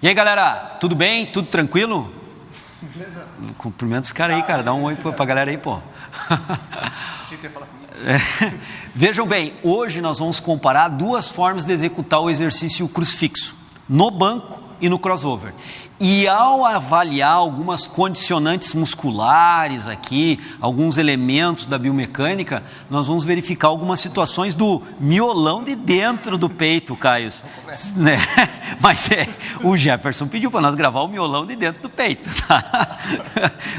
E aí, galera, tudo bem? Tudo tranquilo? Beleza. Cumprimenta os caras aí, cara. Dá um oi pra galera aí, pô. Vejam bem, hoje nós vamos comparar duas formas de executar o exercício crucifixo, no banco e no crossover. E ao avaliar algumas condicionantes musculares aqui, alguns elementos da biomecânica, nós vamos verificar algumas situações do miolão de dentro do peito, Caio. Né? Mas o Jefferson pediu para nós gravar o miolão de dentro do peito. Tá?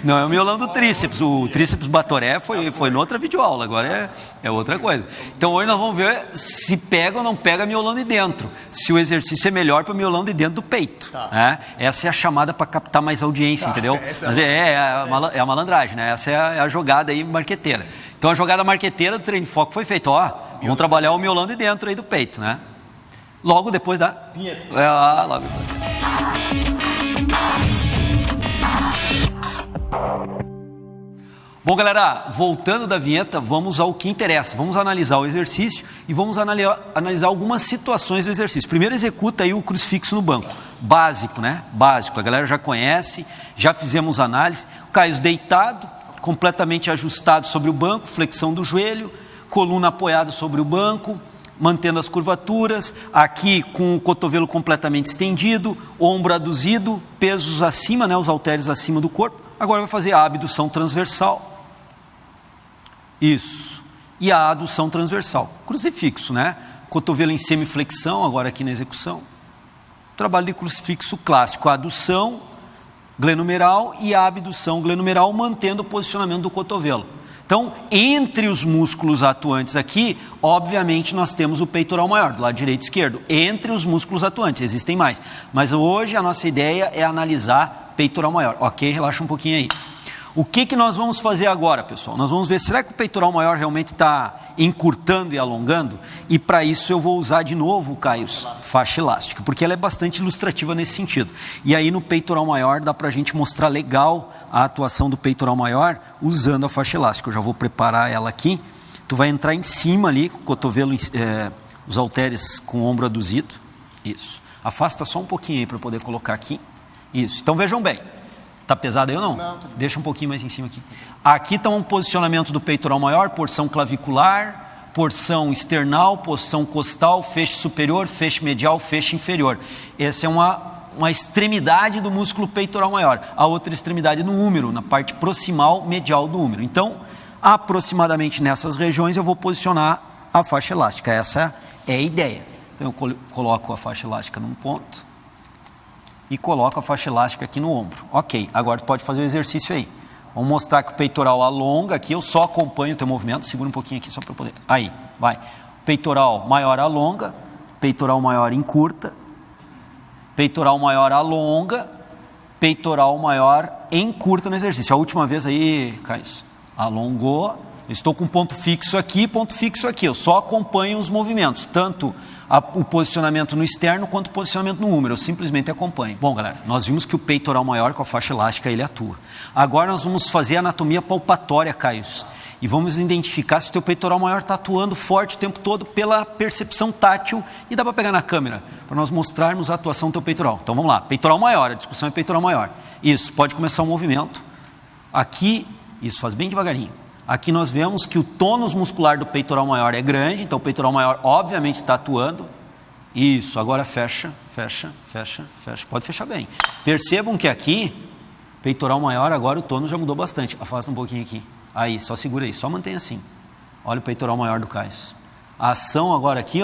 Não é o miolão do tríceps. O tríceps batoré foi noutra videoaula, agora é outra coisa. Então hoje nós vamos ver se pega ou não pega miolão de dentro. Se o exercício é melhor para o miolão de dentro do peito. Tá. Né? Essa é a chamada para captar mais audiência, entendeu? Mas é a malandragem, né? Essa é a jogada aí marqueteira. Então a jogada marqueteira do treino de foco foi feita, vamos trabalhar o miolão de dentro aí do peito, né? Logo depois da vinheta. Logo depois. Bom, galera, voltando da vinheta, vamos ao que interessa. Vamos analisar o exercício e vamos analisar algumas situações do exercício. Primeiro, executa aí o crucifixo no banco. Básico, né? Básico. A galera já conhece, já fizemos análise. O Caio deitado, completamente ajustado sobre o banco, flexão do joelho, coluna apoiada sobre o banco, mantendo as curvaturas, aqui com o cotovelo completamente estendido, ombro aduzido, pesos acima, né? Os halteres acima do corpo. Agora vai fazer a abdução transversal. Isso. E a adução transversal. Crucifixo, né? Cotovelo em semiflexão, agora aqui na execução. Trabalho de crucifixo clássico. A adução glenumeral e a abdução glenumeral, mantendo o posicionamento do cotovelo. Então, entre os músculos atuantes aqui, obviamente nós temos o peitoral maior, do lado direito e esquerdo. Entre os músculos atuantes, existem mais. Mas hoje a nossa ideia é analisar peitoral maior. Ok? Relaxa um pouquinho aí. O que nós vamos fazer agora, pessoal? Nós vamos ver, será que o peitoral maior realmente está encurtando e alongando? E para isso eu vou usar de novo, Caio, faixa elástica, porque ela é bastante ilustrativa nesse sentido. E aí no peitoral maior dá para a gente mostrar legal a atuação do peitoral maior usando a faixa elástica. Eu já vou preparar ela aqui. Tu vai entrar em cima ali, com o cotovelo, os halteres com o ombro aduzido. Isso. Afasta só um pouquinho aí para eu poder colocar aqui. Isso. Então vejam bem. Está pesado aí ou não? Não. Deixa um pouquinho mais em cima aqui. Aqui está um posicionamento do peitoral maior, porção clavicular, porção esternal, porção costal, feixe superior, feixe medial, feixe inferior. Essa é uma extremidade do músculo peitoral maior. A outra extremidade no úmero, na parte proximal medial do úmero. Então, aproximadamente nessas regiões eu vou posicionar a faixa elástica. Essa é a ideia. Então eu coloco a faixa elástica num ponto e coloco a faixa elástica aqui no ombro. Ok, agora tu pode fazer o exercício aí. Vamos mostrar que o peitoral alonga aqui, eu só acompanho o teu movimento, segura um pouquinho aqui só para eu poder... Aí, vai. Peitoral maior alonga, peitoral maior encurta, peitoral maior alonga, peitoral maior encurta no exercício. A última vez aí, Caio, alongou, estou com ponto fixo aqui, eu só acompanho os movimentos, tanto o posicionamento no externo quanto o posicionamento no úmero, eu simplesmente acompanho. Bom, galera, nós vimos que o peitoral maior com a faixa elástica ele atua. Agora nós vamos fazer a anatomia palpatória, Caio, e vamos identificar se o teu peitoral maior está atuando forte o tempo todo pela percepção tátil, e dá para pegar na câmera, para nós mostrarmos a atuação do teu peitoral. Então vamos lá, peitoral maior, a discussão é peitoral maior. Isso, pode começar o movimento. Aqui, isso, faz bem devagarinho. Aqui nós vemos que o tônus muscular do peitoral maior é grande, então o peitoral maior obviamente está atuando. Isso, agora fecha, fecha, fecha, fecha. Pode fechar bem. Percebam que aqui, peitoral maior, agora o tônus já mudou bastante. Afasta um pouquinho aqui. Aí, só segura aí, só mantém assim. Olha o peitoral maior do Caio. A ação agora aqui,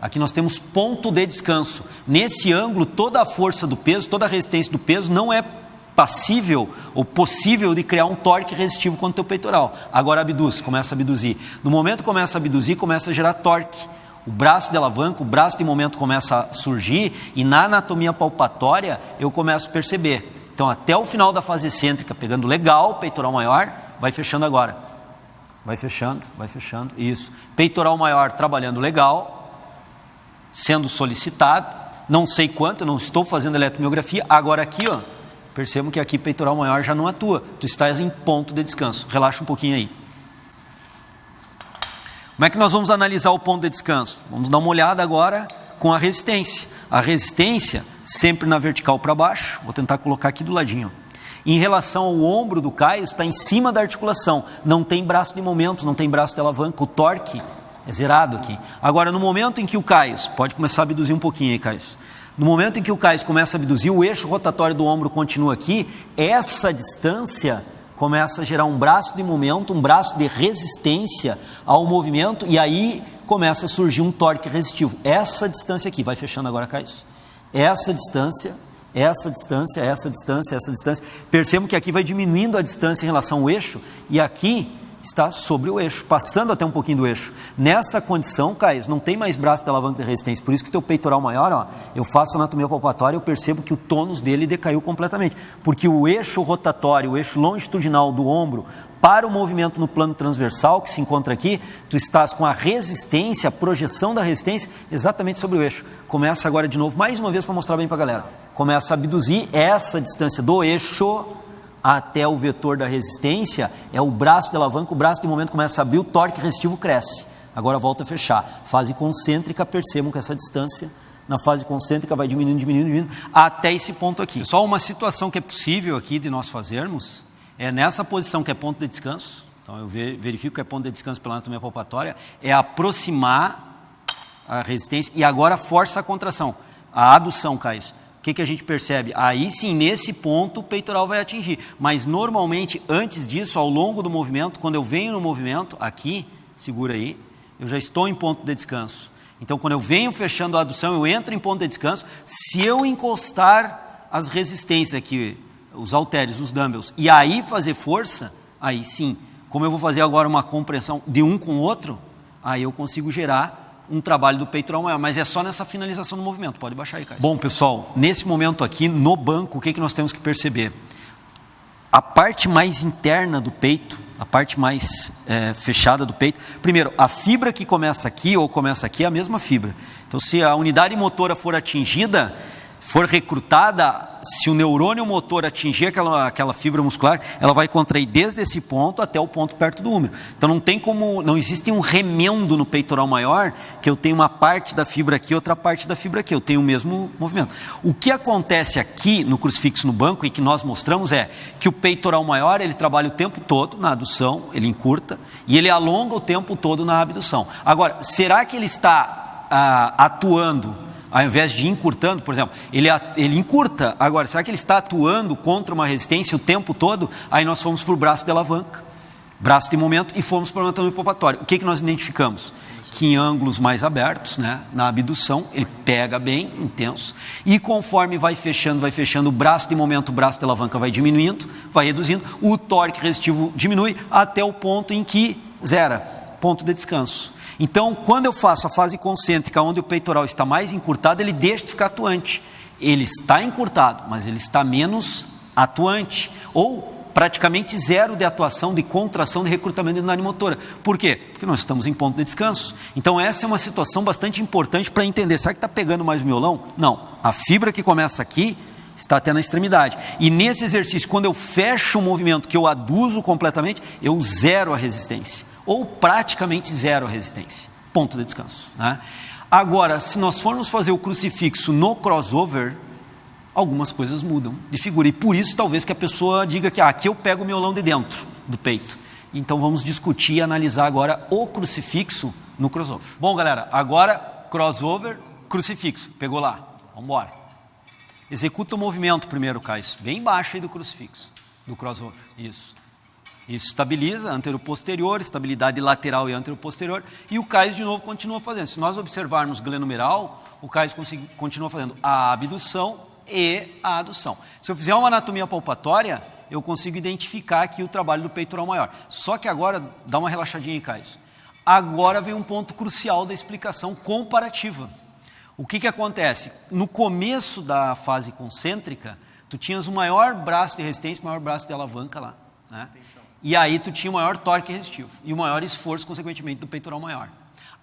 aqui nós temos ponto de descanso. Nesse ângulo, toda a força do peso, toda a resistência do peso não é passível ou possível de criar um torque resistivo contra o teu peitoral. Agora abduz, começa a abduzir. No momento que começa a abduzir, começa a gerar torque. O braço de alavanca, o braço de momento começa a surgir e na anatomia palpatória eu começo a perceber. Então até o final da fase excêntrica, pegando legal, peitoral maior, vai fechando agora. Vai fechando, isso. Peitoral maior trabalhando legal, sendo solicitado, não sei quanto, eu não estou fazendo eletromiografia. Agora aqui, percebam que aqui peitoral maior já não atua. Tu estás em ponto de descanso. Relaxa um pouquinho aí. Como é que nós vamos analisar o ponto de descanso? Vamos dar uma olhada agora com a resistência. A resistência sempre na vertical para baixo. Vou tentar colocar aqui do ladinho. Em relação ao ombro do Caio, está em cima da articulação. Não tem braço de momento, não tem braço de alavanca. O torque é zerado aqui. Agora, no momento em que o Caio, pode começar a abduzir um pouquinho aí, Caio. No momento em que o Caio começa a abduzir, o eixo rotatório do ombro continua aqui. Essa distância começa a gerar um braço de momento, um braço de resistência ao movimento. E aí começa a surgir um torque resistivo. Essa distância aqui, vai fechando agora, Caio. Essa distância... essa distância, essa distância, essa distância. Percebam que aqui vai diminuindo a distância em relação ao eixo e aqui está sobre o eixo, passando até um pouquinho do eixo. Nessa condição, Caio, não tem mais braço de alavanca de resistência, por isso que o teu peitoral maior, ó, eu faço anatomia palpatória, eu percebo que o tônus dele decaiu completamente, porque o eixo rotatório, o eixo longitudinal do ombro, para o movimento no plano transversal, que se encontra aqui, tu estás com a resistência, a projeção da resistência, exatamente sobre o eixo. Começa agora de novo, mais uma vez para mostrar bem para a galera. Começa a abduzir essa distância do eixo até o vetor da resistência, é o braço de alavanca, o braço de momento começa a abrir, o torque resistivo cresce. Agora volta a fechar. Fase concêntrica, percebam que essa distância, na fase concêntrica vai diminuindo, diminuindo, diminuindo, até esse ponto aqui. Só uma situação que é possível aqui de nós fazermos, é nessa posição que é ponto de descanso, então eu verifico que é ponto de descanso pela anatomia palpatória, é aproximar a resistência e agora força a contração, a adução, Caio. O que a gente percebe? Aí sim, nesse ponto o peitoral vai atingir, mas normalmente antes disso, ao longo do movimento, quando eu venho no movimento, aqui, segura aí, eu já estou em ponto de descanso. Então quando eu venho fechando a adução, eu entro em ponto de descanso, se eu encostar as resistências aqui, os halteres, os dumbbells, e aí fazer força, aí sim, como eu vou fazer agora uma compressão de um com o outro, aí eu consigo gerar um trabalho do peitoral maior, mas é só nessa finalização do movimento. Pode baixar aí, Caio. Bom, pessoal, nesse momento aqui, no banco, o que nós temos que perceber? A parte mais interna do peito, a parte mais fechada do peito, primeiro, a fibra que começa aqui ou começa aqui é a mesma fibra. Então, se a unidade motora for atingida, for recrutada, se o neurônio motor atingir aquela fibra muscular, ela vai contrair desde esse ponto até o ponto perto do úmero. Então não tem como, não existe um remendo no peitoral maior, que eu tenho uma parte da fibra aqui, outra parte da fibra aqui, eu tenho o mesmo movimento. O que acontece aqui no crucifixo no banco e que nós mostramos é que o peitoral maior, ele trabalha o tempo todo na adução, ele encurta, e ele alonga o tempo todo na abdução. Agora, será que ele está atuando ao invés de encurtando, por exemplo, ele encurta, agora, será que ele está atuando contra uma resistência o tempo todo? Aí nós fomos para o braço de alavanca, braço de momento, e fomos para o anatomia palpatória. O que nós identificamos? Que em ângulos mais abertos, né, na abdução, ele pega bem, intenso, e conforme vai fechando, o braço de momento, o braço de alavanca vai diminuindo, vai reduzindo, o torque resistivo diminui até o ponto em que zera, ponto de descanso. Então, quando eu faço a fase concêntrica, onde o peitoral está mais encurtado, ele deixa de ficar atuante. Ele está encurtado, mas ele está menos atuante, ou praticamente zero de atuação, de contração, de recrutamento de unidade motora. Por quê? Porque nós estamos em ponto de descanso. Então, essa é uma situação bastante importante para entender. Será que está pegando mais o miolão? Não. A fibra que começa aqui está até na extremidade. E nesse exercício, quando eu fecho o movimento, que eu aduzo completamente, eu zero a resistência. Ou praticamente zero a resistência. Ponto de descanso, né? Agora, se nós formos fazer o crucifixo no crossover, algumas coisas mudam de figura. E por isso, talvez, que a pessoa diga que aqui eu pego o miolão de dentro do peito. Então, vamos discutir e analisar agora o crucifixo no crossover. Bom, galera, agora crossover, crucifixo. Pegou lá? Vamos embora. Executa o movimento primeiro, Caio. Bem baixo aí do crucifixo, do crossover. Isso, estabiliza anteroposterior, estabilidade lateral e anteroposterior, e o Caio de novo continua fazendo. Se nós observarmos glenumeral, o Caio continua fazendo a abdução e a adução. Se eu fizer uma anatomia palpatória, eu consigo identificar aqui o trabalho do peitoral maior. Só que agora, dá uma relaxadinha aí, Caio. Agora vem um ponto crucial da explicação comparativa. O que acontece? No começo da fase concêntrica, tu tinhas o maior braço de resistência, o maior braço de alavanca lá, né? E aí tu tinha o maior torque resistivo e o maior esforço, consequentemente, do peitoral maior.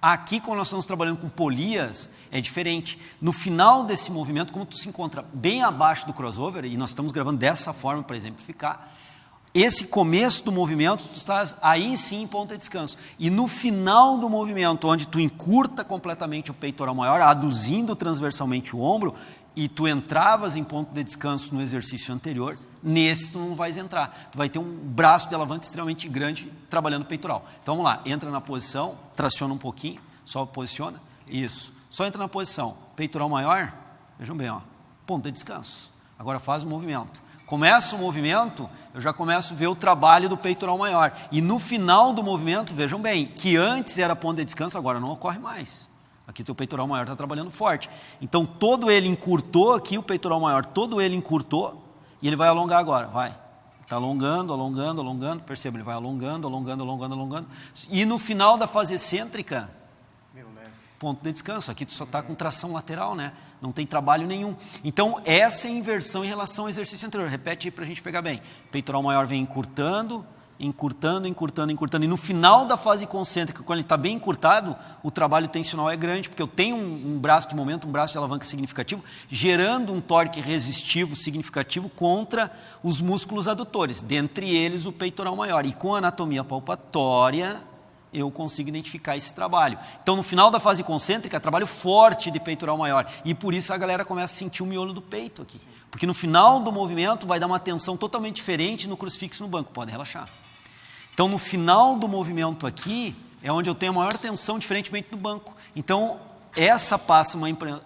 Aqui, quando nós estamos trabalhando com polias, é diferente. No final desse movimento, como tu se encontra bem abaixo do crossover, e nós estamos gravando dessa forma para exemplificar, esse começo do movimento, tu estás aí sim em ponto de descanso. E no final do movimento, onde tu encurta completamente o peitoral maior, aduzindo transversalmente o ombro, e tu entravas em ponto de descanso no exercício anterior, nesse tu não vais entrar. Tu vai ter um braço de alavanca extremamente grande trabalhando peitoral. Então vamos lá, entra na posição, traciona um pouquinho, só posiciona, isso. Só entra na posição, peitoral maior, vejam bem, ó, ponto de descanso. Agora faz o movimento. Começa o movimento, eu já começo a ver o trabalho do peitoral maior. E no final do movimento, vejam bem, que antes era ponto de descanso, agora não ocorre mais. Aqui o teu peitoral maior está trabalhando forte. Então todo ele encurtou aqui, o peitoral maior, todo ele encurtou, e ele vai alongar agora, vai. Está alongando, alongando, alongando, perceba, ele vai alongando, alongando, alongando, alongando. E no final da fase excêntrica, ponto de descanso, aqui tu só está com tração lateral, né? Não tem trabalho nenhum. Então, essa é a inversão em relação ao exercício anterior. Repete aí para a gente pegar bem. Peitoral maior vem encurtando, encurtando, encurtando, encurtando. E no final da fase concêntrica, quando ele está bem encurtado, o trabalho tensional é grande, porque eu tenho um braço de momento, um braço de alavanca significativo, gerando um torque resistivo significativo contra os músculos adutores, dentre eles o peitoral maior. E com a anatomia palpatória, eu consigo identificar esse trabalho. Então, no final da fase concêntrica, trabalho forte de peitoral maior. E por isso a galera começa a sentir o miolo do peito aqui. Porque no final do movimento vai dar uma tensão totalmente diferente no crucifixo no banco. Pode relaxar. Então, no final do movimento aqui, é onde eu tenho a maior tensão, diferentemente do banco. Então, essa passa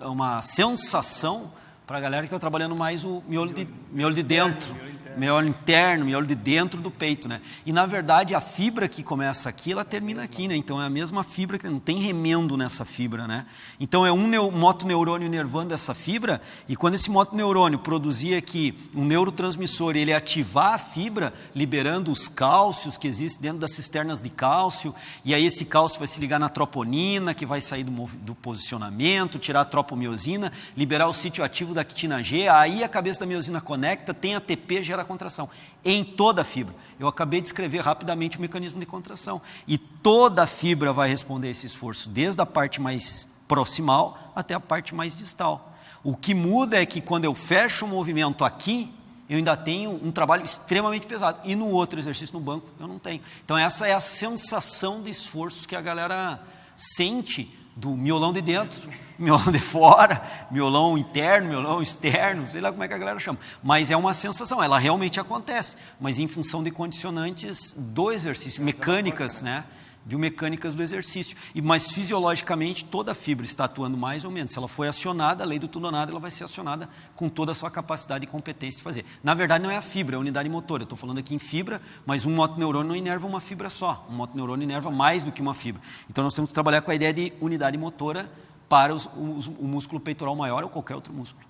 uma sensação para a galera que está trabalhando mais o miolo de dentro. Miolo interno, miolo de dentro do peito, né? E na verdade a fibra que começa aqui, ela termina aqui, né? Então é a mesma fibra, que não tem remendo nessa fibra, né? Então é um motoneurônio inervando essa fibra, e quando esse motoneurônio produzir aqui um neurotransmissor e ele ativar a fibra, liberando os cálcios que existem dentro das cisternas de cálcio, e aí esse cálcio vai se ligar na troponina, que vai sair do posicionamento, tirar a tropomiosina, liberar o sítio ativo da actina G, aí a cabeça da miosina conecta, tem ATP, gera contração em toda a fibra. Eu acabei de escrever rapidamente o mecanismo de contração. E toda a fibra vai responder a esse esforço, desde a parte mais proximal até a parte mais distal. O que muda é que quando eu fecho o movimento aqui, eu ainda tenho um trabalho extremamente pesado. E no outro exercício, no banco, eu não tenho. Então essa é a sensação de esforço que a galera sente do miolão de dentro, miolão de fora, miolão interno, miolão externo, sei lá como é que a galera chama. Mas é uma sensação, ela realmente acontece, mas em função de condicionantes do exercício, mecânicas, né? Biomecânicas do exercício. Mas fisiologicamente toda a fibra está atuando mais ou menos. Se ela foi acionada, a lei do tudo ou nada, ela vai ser acionada com toda a sua capacidade e competência de fazer. Na verdade não é a fibra, é a unidade motora. Eu estou falando aqui em fibra, mas um motoneurônio não inerva uma fibra só. Um motoneurônio inerva mais do que uma fibra. Então nós temos que trabalhar com a ideia de unidade motora para o músculo peitoral maior ou qualquer outro músculo.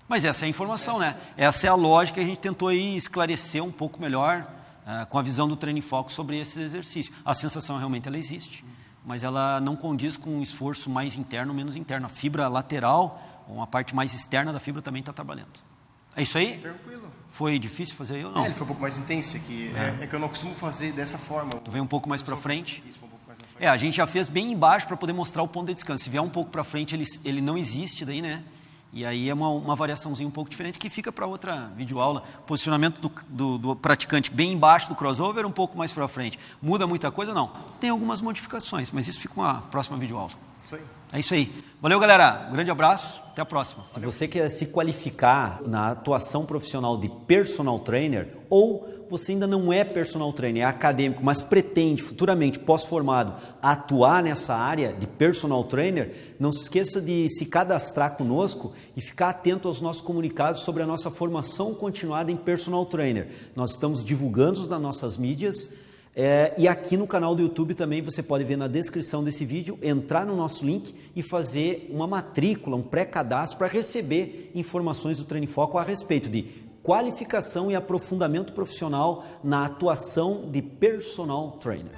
Mas essa é a informação, né? Essa é a lógica que a gente tentou aí esclarecer um pouco melhor com a visão do treino em foco sobre esse exercício. A sensação realmente ela existe, mas ela não condiz com um esforço mais interno ou menos interno. A fibra lateral, uma parte mais externa da fibra também está trabalhando. É isso aí? Tranquilo. Foi difícil fazer aí ou não? Ele foi um pouco mais intenso aqui. É que eu não costumo fazer dessa forma. Tu veio um pouco mais para frente? Isso, foi um pouco mais para frente. A gente já fez bem embaixo para poder mostrar o ponto de descanso. Se vier um pouco para frente, ele não existe daí, né? E aí é uma variaçãozinha um pouco diferente que fica para outra videoaula. Posicionamento do praticante bem embaixo do crossover, um pouco mais para frente. Muda muita coisa? Não. Tem algumas modificações, mas isso fica uma próxima videoaula. Isso aí. É isso aí. Valeu, galera. Um grande abraço. Até a próxima. Se você quer se qualificar na atuação profissional de personal trainer, ou você ainda não é personal trainer, é acadêmico, mas pretende futuramente, pós-formado, atuar nessa área de personal trainer, não se esqueça de se cadastrar conosco e ficar atento aos nossos comunicados sobre a nossa formação continuada em personal trainer. Nós estamos divulgando nas nossas mídias e aqui no canal do YouTube também você pode ver na descrição desse vídeo, entrar no nosso link e fazer uma matrícula, um pré-cadastro para receber informações do Treino em Foco a respeito de qualificação e aprofundamento profissional na atuação de personal trainer.